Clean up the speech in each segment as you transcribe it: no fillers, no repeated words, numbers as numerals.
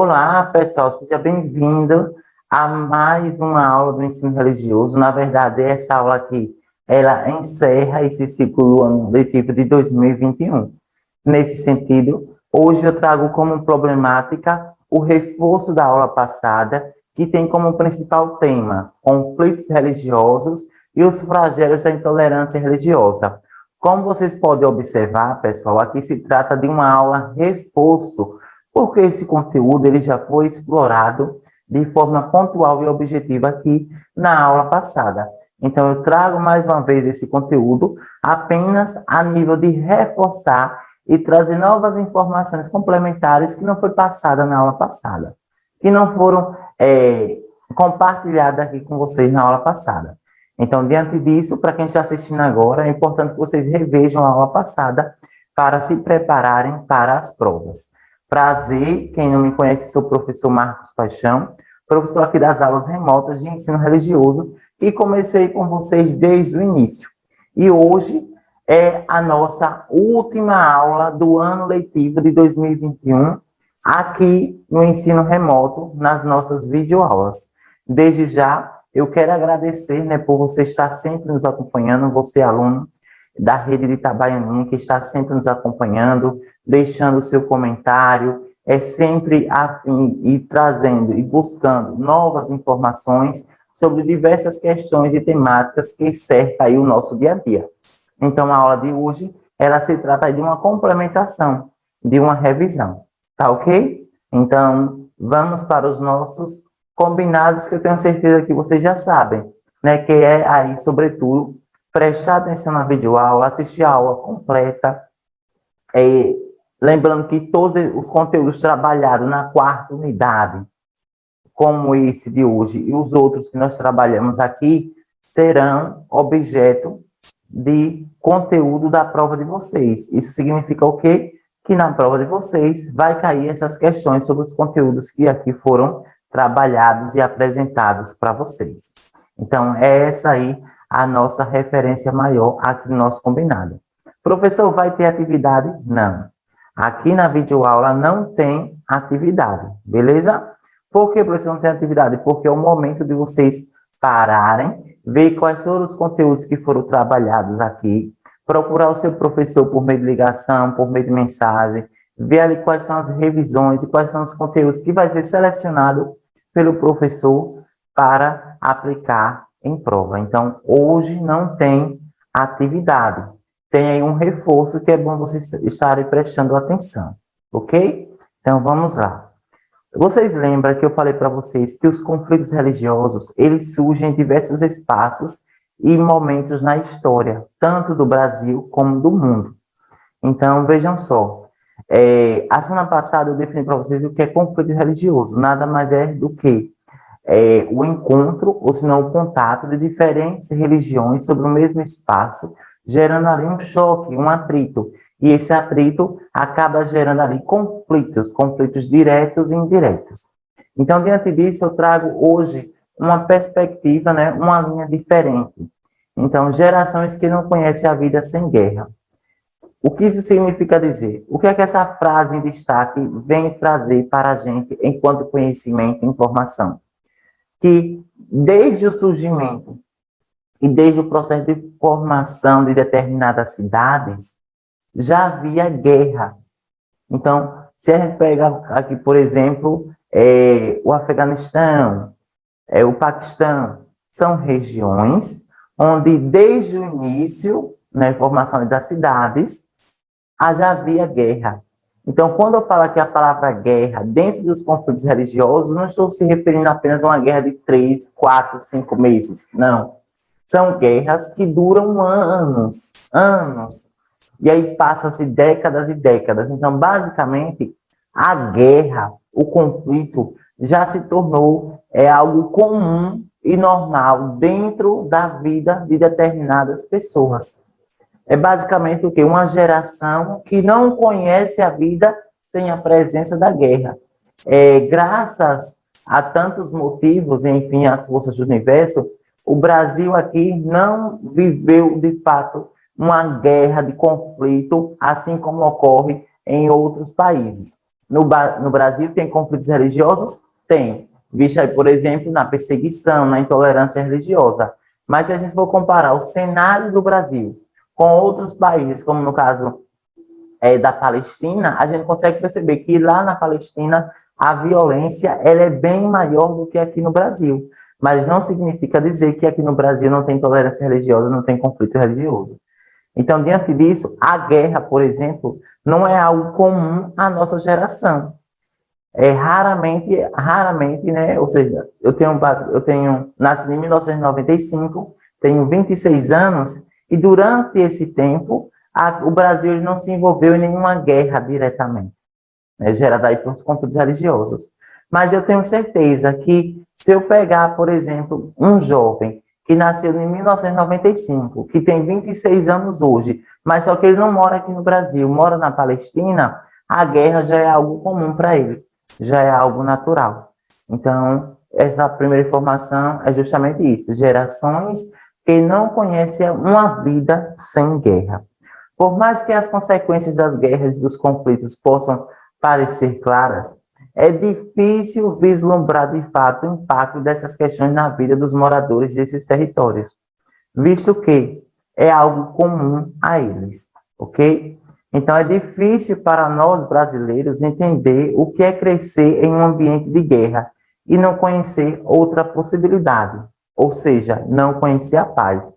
Olá, pessoal, seja bem-vindo a mais uma aula do ensino religioso. Na verdade, essa aula aqui, ela encerra esse ciclo ano letivo de 2021. Nesse sentido, hoje eu trago como problemática o reforço da aula passada, que tem como principal tema conflitos religiosos e os flagelos da intolerância religiosa. Como vocês podem observar, pessoal, aqui se trata de uma aula reforço, porque esse conteúdo ele já foi explorado de forma pontual e objetiva aqui na aula passada. Então, eu trago mais uma vez esse conteúdo apenas a nível de reforçar e trazer novas informações complementares que não foi passada na aula passada, que não foram compartilhadas aqui com vocês na aula passada. Então, diante disso, para quem está assistindo agora, é importante que vocês revejam a aula passada para se prepararem para as provas. Prazer, quem não me conhece, sou o professor Marcos Paixão, professor aqui das aulas remotas de ensino religioso, e comecei com vocês desde o início. E hoje é a nossa última aula do ano letivo de 2021, aqui no ensino remoto, nas nossas videoaulas. Desde já, eu quero agradecer, por você estar sempre nos acompanhando, você aluno da rede de Itabaianinha, que está sempre nos acompanhando, deixando o seu comentário, é sempre afim e trazendo e buscando novas informações sobre diversas questões e temáticas que cercam aí o nosso dia a dia. Então, a aula de hoje, ela se trata de uma complementação, de uma revisão, tá ok? Então, vamos para os nossos combinados, que eu tenho certeza que vocês já sabem, que é aí, sobretudo, prestar atenção na videoaula, assistir a aula completa, lembrando que todos os conteúdos trabalhados na quarta unidade, como esse de hoje e os outros que nós trabalhamos aqui, serão objeto de conteúdo da prova de vocês. Isso significa o quê? Que na prova de vocês vai cair essas questões sobre os conteúdos que aqui foram trabalhados e apresentados para vocês. Então, é essa aí a nossa referência maior aqui no nosso combinado. Professor, vai ter atividade? Não. Aqui na videoaula não tem atividade, beleza? Por que, professor, não tem atividade? Porque é o momento de vocês pararem, ver quais foram os conteúdos que foram trabalhados aqui, procurar o seu professor por meio de ligação, por meio de mensagem, ver ali quais são as revisões e quais são os conteúdos que vai ser selecionado pelo professor para aplicar em prova. Então, hoje não tem atividade. Tem aí um reforço que é bom vocês estarem prestando atenção, ok? Então, vamos lá. Vocês lembram que eu falei para vocês que os conflitos religiosos, eles surgem em diversos espaços e momentos na história, tanto do Brasil como do mundo. Então, vejam só, a semana passada eu defini para vocês o que é conflito religioso, nada mais é do que o encontro, ou se não o contato de diferentes religiões sobre o mesmo espaço, gerando ali um choque, um atrito. E esse atrito acaba gerando ali conflitos diretos e indiretos. Então, diante disso, eu trago hoje uma perspectiva, uma linha diferente. Então, gerações que não conhecem a vida sem guerra. O que isso significa dizer? O que é que essa frase em destaque vem trazer para a gente enquanto conhecimento e informação? Que desde o surgimento e desde o processo de formação de determinadas cidades, já havia guerra. Então, se a gente pega aqui, por exemplo, o Afeganistão, o Paquistão, são regiões onde, desde o início, na formação das cidades, já havia guerra. Então, quando eu falo aqui a palavra guerra, dentro dos conflitos religiosos, não estou se referindo apenas a uma guerra de 3, 4, 5 meses, não. São guerras que duram anos, anos. E aí passa-se décadas e décadas. Então, basicamente, a guerra, o conflito, já se tornou algo comum e normal dentro da vida de determinadas pessoas. É basicamente o quê? Uma geração que não conhece a vida sem a presença da guerra. Graças a tantos motivos, enfim, as forças do universo, o Brasil aqui não viveu, de fato, uma guerra de conflito, assim como ocorre em outros países. No Brasil tem conflitos religiosos? Tem. Visto aí, por exemplo, na perseguição, na intolerância religiosa. Mas se a gente for comparar o cenário do Brasil com outros países, como no caso da Palestina, a gente consegue perceber que lá na Palestina a violência ela é bem maior do que aqui no Brasil. Mas não significa dizer que aqui no Brasil não tem tolerância religiosa, não tem conflito religioso. Então, diante disso, a guerra, por exemplo, não é algo comum à nossa geração. É raramente, né? Ou seja, nasci em 1995, tenho 26 anos, e durante esse tempo, o Brasil não se envolveu em nenhuma guerra diretamente, né, gerada aí por conflitos religiosos. Mas eu tenho certeza que se eu pegar, por exemplo, um jovem que nasceu em 1995, que tem 26 anos hoje, mas só que ele não mora aqui no Brasil, mora na Palestina, a guerra já é algo comum para ele, já é algo natural. Então, essa primeira informação é justamente isso, gerações que não conhecem uma vida sem guerra. Por mais que as consequências das guerras e dos conflitos possam parecer claras, é difícil vislumbrar de fato o impacto dessas questões na vida dos moradores desses territórios, visto que é algo comum a eles, ok? Então é difícil para nós brasileiros entender o que é crescer em um ambiente de guerra e não conhecer outra possibilidade, ou seja, não conhecer a paz.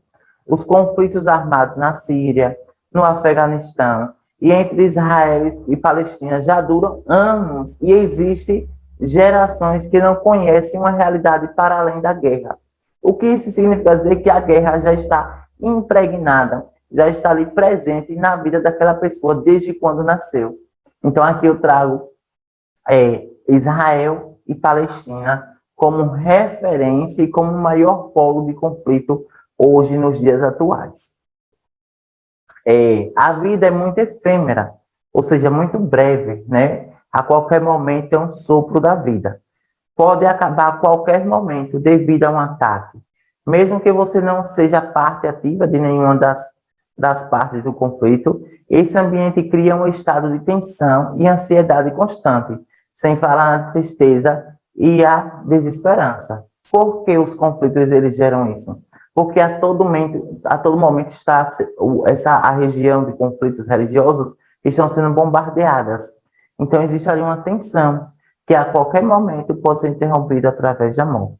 Os conflitos armados na Síria, no Afeganistão e entre Israel e Palestina já duram anos e existem gerações que não conhecem uma realidade para além da guerra. O que isso significa dizer que a guerra já está impregnada, já está ali presente na vida daquela pessoa desde quando nasceu. Então aqui eu trago Israel e Palestina como referência e como maior polo de conflito hoje nos dias atuais. A vida é muito efêmera, ou seja, muito breve, né? A qualquer momento é um sopro da vida. Pode acabar a qualquer momento devido a um ataque. Mesmo que você não seja parte ativa de nenhuma das partes do conflito, esse ambiente cria um estado de tensão e ansiedade constante, sem falar na tristeza e a desesperança. Por que os conflitos eles geram isso? Porque a todo momento está a região de conflitos religiosos estão sendo bombardeadas. Então existe ali uma tensão que a qualquer momento pode ser interrompida através da morte.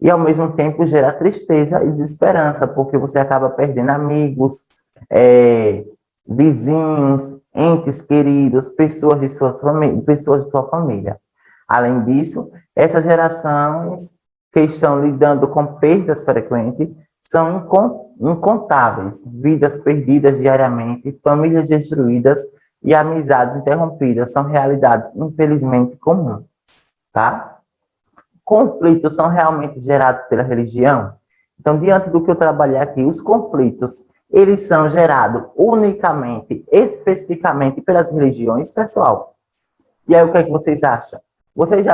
E ao mesmo tempo gera tristeza e desesperança, porque você acaba perdendo amigos, vizinhos, entes queridos, pessoas de sua família. Além disso, essas gerações que estão lidando com perdas frequentes são incontáveis, vidas perdidas diariamente, famílias destruídas e amizades interrompidas são realidades infelizmente comuns, tá? Conflitos são realmente gerados pela religião? Então, diante do que eu trabalhei aqui, os conflitos, eles são gerados unicamente, especificamente pelas religiões, pessoal? E aí, o que é que vocês acham? Vocês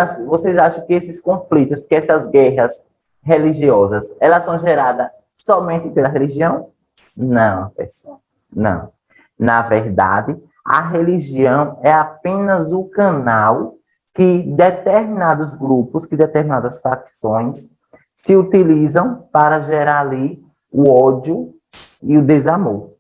acham que esses conflitos, que essas guerras religiosas, elas são geradas somente pela religião? Não, pessoal, não. Na verdade, a religião é apenas o canal que determinados grupos, que determinadas facções se utilizam para gerar ali o ódio e o desamor.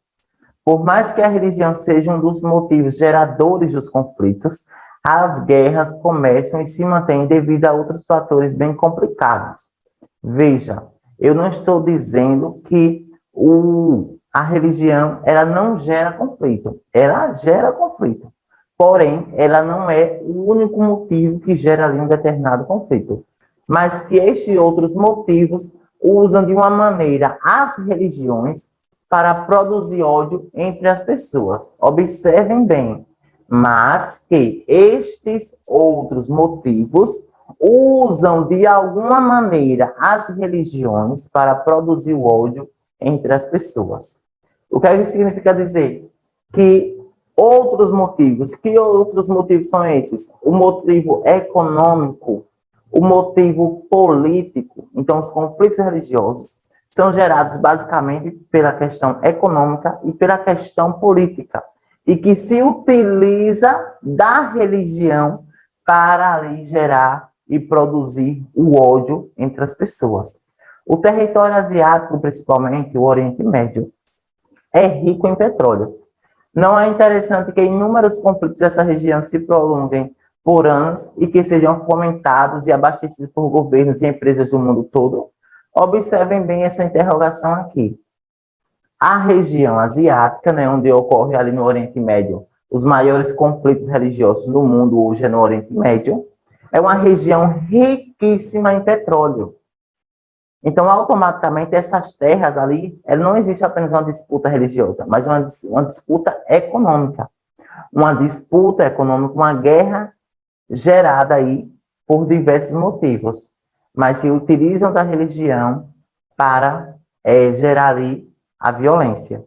Por mais que a religião seja um dos motivos geradores dos conflitos, as guerras começam e se mantêm devido a outros fatores bem complicados. Veja, eu não estou dizendo que a religião ela não gera conflito. Ela gera conflito. Porém, ela não é o único motivo que gera ali um determinado conflito. Mas que estes outros motivos usam de uma maneira as religiões para produzir ódio entre as pessoas. Observem bem, mas que estes outros motivos usam de alguma maneira as religiões para produzir o ódio entre as pessoas. O que isso significa dizer? Que outros motivos são esses? O motivo econômico, o motivo político. Então, os conflitos religiosos são gerados basicamente pela questão econômica e pela questão política. e que se utiliza da religião para ali gerar e produzir o ódio entre as pessoas. O território asiático, principalmente o Oriente Médio, é rico em petróleo. Não é interessante que inúmeros conflitos dessa região se prolonguem por anos e que sejam fomentados e abastecidos por governos e empresas do mundo todo? Observem bem essa interrogação aqui. A região asiática, né, onde ocorre ali no Oriente Médio os maiores conflitos religiosos do mundo hoje é no Oriente Médio, é uma região riquíssima em petróleo. Então, automaticamente, essas terras ali, não existe apenas uma disputa religiosa, mas uma disputa econômica. Uma disputa econômica, uma guerra gerada aí por diversos motivos. Mas se utilizam da religião para gerar ali a violência.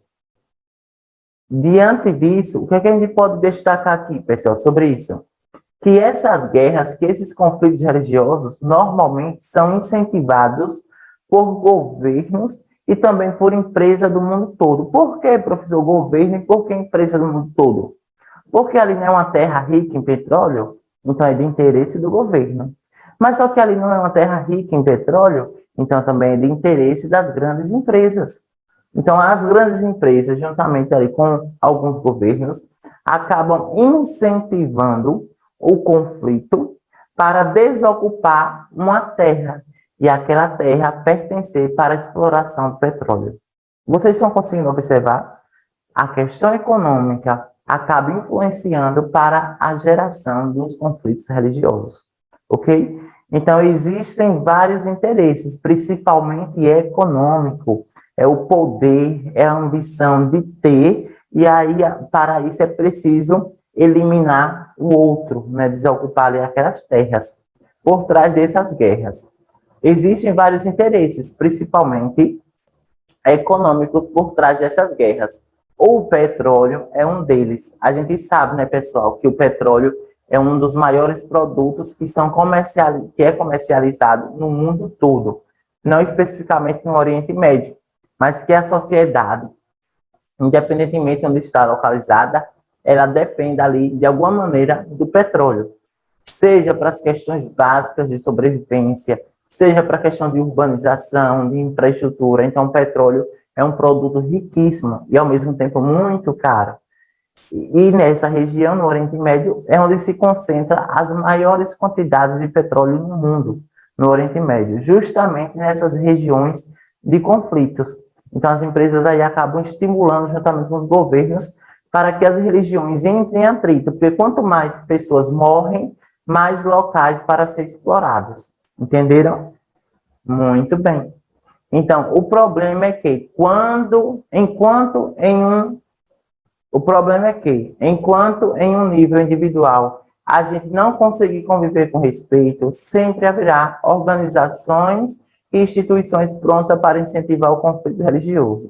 Diante disso, o que é que a gente pode destacar aqui, pessoal, sobre isso? Que essas guerras, que esses conflitos religiosos, normalmente são incentivados por governos e também por empresas do mundo todo. Por que, professor, governo e por que empresa do mundo todo? Porque ali não é uma terra rica em petróleo, então é de interesse do governo. Mas só que ali não é uma terra rica em petróleo, então também é de interesse das grandes empresas. Então as grandes empresas, juntamente ali com alguns governos, acabam incentivando o conflito para desocupar uma terra e aquela terra pertencer para a exploração do petróleo. Vocês estão conseguindo observar? A questão econômica acaba influenciando para a geração dos conflitos religiosos, ok? Então, existem vários interesses, principalmente econômico, é o poder, é a ambição de ter, e aí, para isso, é preciso eliminar o outro, né? Desocupar ali aquelas terras, por trás dessas guerras. Existem vários interesses, principalmente econômicos, por trás dessas guerras. O petróleo é um deles. A gente sabe, né, pessoal, que o petróleo é um dos maiores produtos que é comercializado no mundo todo, não especificamente no Oriente Médio, mas que a sociedade, independentemente de onde está localizada, ela depende ali, de alguma maneira, do petróleo, seja para as questões básicas de sobrevivência, seja para a questão de urbanização, de infraestrutura. Então, o petróleo é um produto riquíssimo e, ao mesmo tempo, muito caro. E nessa região, no Oriente Médio, é onde se concentra as maiores quantidades de petróleo no mundo, no Oriente Médio, justamente nessas regiões de conflitos. Então, as empresas aí acabam estimulando, juntamente com os governos, para que as religiões entrem em atrito, porque quanto mais pessoas morrem, mais locais para ser explorados. Entenderam? Muito bem. Então, o problema é que enquanto em um nível individual a gente não conseguir conviver com respeito, sempre haverá organizações e instituições prontas para incentivar o conflito religioso,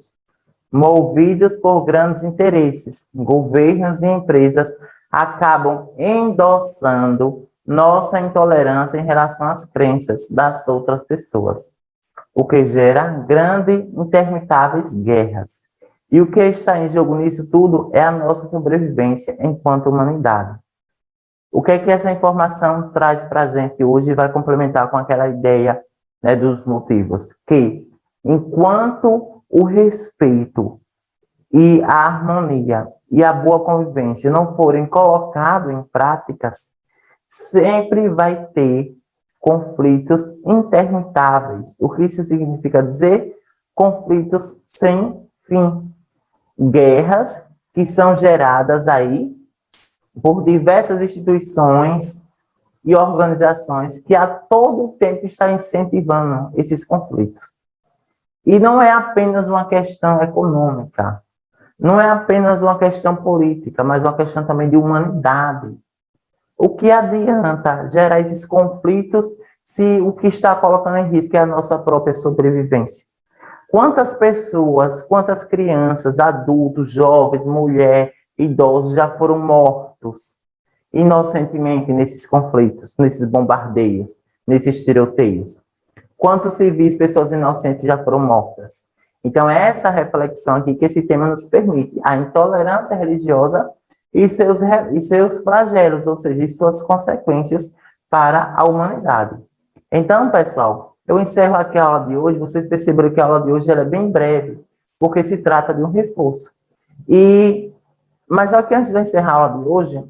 movidos por grandes interesses. Governos e empresas acabam endossando nossa intolerância em relação às crenças das outras pessoas, o que gera grandes intermináveis guerras. E o que está em jogo nisso tudo é a nossa sobrevivência enquanto humanidade. O que é que essa informação traz para a gente hoje e vai complementar com aquela ideia, né, dos motivos? Que enquanto o respeito e a harmonia e a boa convivência não forem colocados em práticas, sempre vai ter conflitos intermináveis. O que isso significa dizer? Conflitos sem fim. Guerras que são geradas aí por diversas instituições e organizações que a todo tempo estão incentivando esses conflitos. E não é apenas uma questão econômica, não é apenas uma questão política, mas uma questão também de humanidade. O que adianta gerar esses conflitos se o que está colocando em risco é a nossa própria sobrevivência? Quantas pessoas, quantas crianças, adultos, jovens, mulheres, idosos já foram mortos inocentemente nesses conflitos, nesses bombardeios, nesses tiroteios? Quantos civis, pessoas inocentes já foram mortas? Então, é essa reflexão aqui que esse tema nos permite. A intolerância religiosa e seus flagelos, ou seja, e suas consequências para a humanidade. Então, pessoal, eu encerro aqui a aula de hoje. Vocês perceberam que a aula de hoje ela é bem breve, porque se trata de um reforço. Mas aqui, antes de eu encerrar a aula de hoje,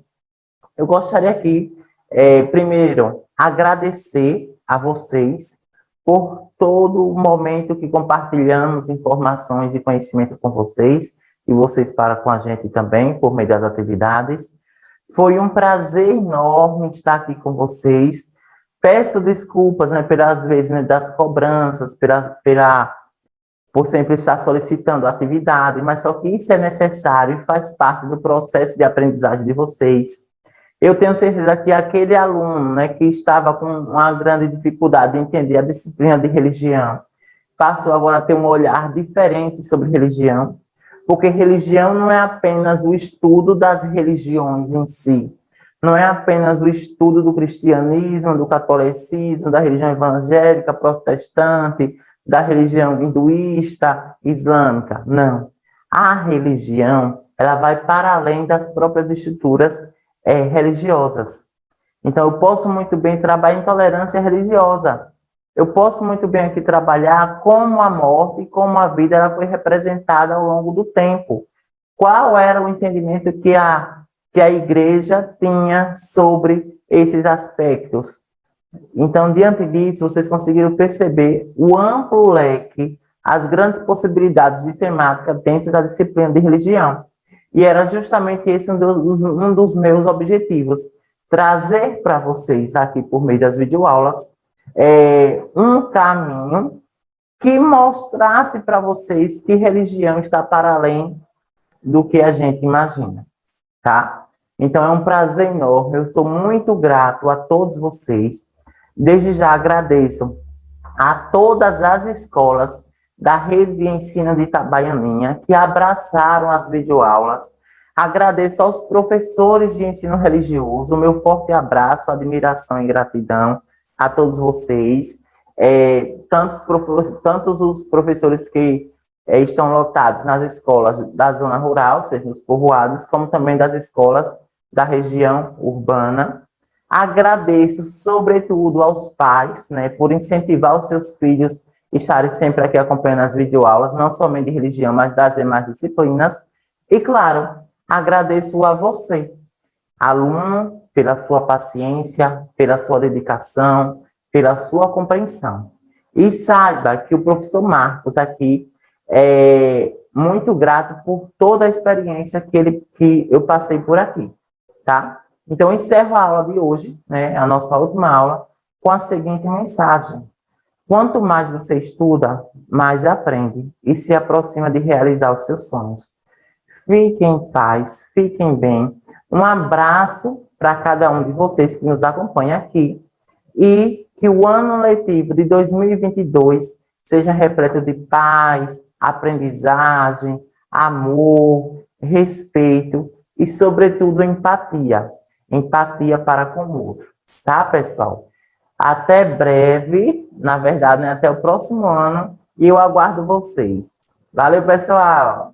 eu gostaria aqui, primeiro, agradecer a vocês por todo o momento que compartilhamos informações e conhecimento com vocês, e vocês para com a gente também, por meio das atividades. Foi um prazer enorme estar aqui com vocês. Peço desculpas, né, pelas vezes, né, das cobranças, por sempre estar solicitando atividade, mas só que isso é necessário e faz parte do processo de aprendizagem de vocês. Eu tenho certeza que aquele aluno, né, que estava com uma grande dificuldade de entender a disciplina de religião, passou agora a ter um olhar diferente sobre religião, porque religião não é apenas o estudo das religiões em si, não é apenas o estudo do cristianismo, do catolicismo, da religião evangélica, protestante, da religião hinduísta, islâmica, não. A religião, ela vai para além das próprias estruturas religiosas. Então, eu posso muito bem trabalhar intolerância religiosa. Eu posso muito bem aqui trabalhar como a morte e como a vida ela foi representada ao longo do tempo. Qual era o entendimento que a igreja tinha sobre esses aspectos? Então, diante disso, vocês conseguiram perceber o amplo leque, as grandes possibilidades de temática dentro da disciplina de religião. E era justamente esse um dos meus objetivos, trazer para vocês aqui por meio das videoaulas um caminho que mostrasse para vocês que religião está para além do que a gente imagina, tá? Então, é um prazer enorme, eu sou muito grato a todos vocês. Desde já agradeço a todas as escolas da rede de ensino de Itabaianinha que abraçaram as videoaulas. Agradeço aos professores de ensino religioso, o meu forte abraço, admiração e gratidão a todos vocês, tantos os professores que estão lotados nas escolas da zona rural, ou seja, nos povoados, como também das escolas da região urbana. Agradeço, sobretudo, aos pais, né, por incentivar os seus filhos a estarem sempre aqui acompanhando as videoaulas, não somente de religião, mas das demais disciplinas. E, claro, agradeço a você, aluno, pela sua paciência, pela sua dedicação, pela sua compreensão. E saiba que o professor Marcos aqui é muito grato por toda a experiência que eu passei por aqui, tá? Então, eu encerro a aula de hoje, né, a nossa última aula, com a seguinte mensagem. Quanto mais você estuda, mais aprende e se aproxima de realizar os seus sonhos. Fiquem em paz, fiquem bem. Um abraço para cada um de vocês que nos acompanha aqui e que o ano letivo de 2022 seja repleto de paz, aprendizagem, amor, respeito e, sobretudo, empatia. Empatia para com o outro. Tá, pessoal? Até breve, na verdade, né? Até o próximo ano, e eu aguardo vocês. Valeu, pessoal!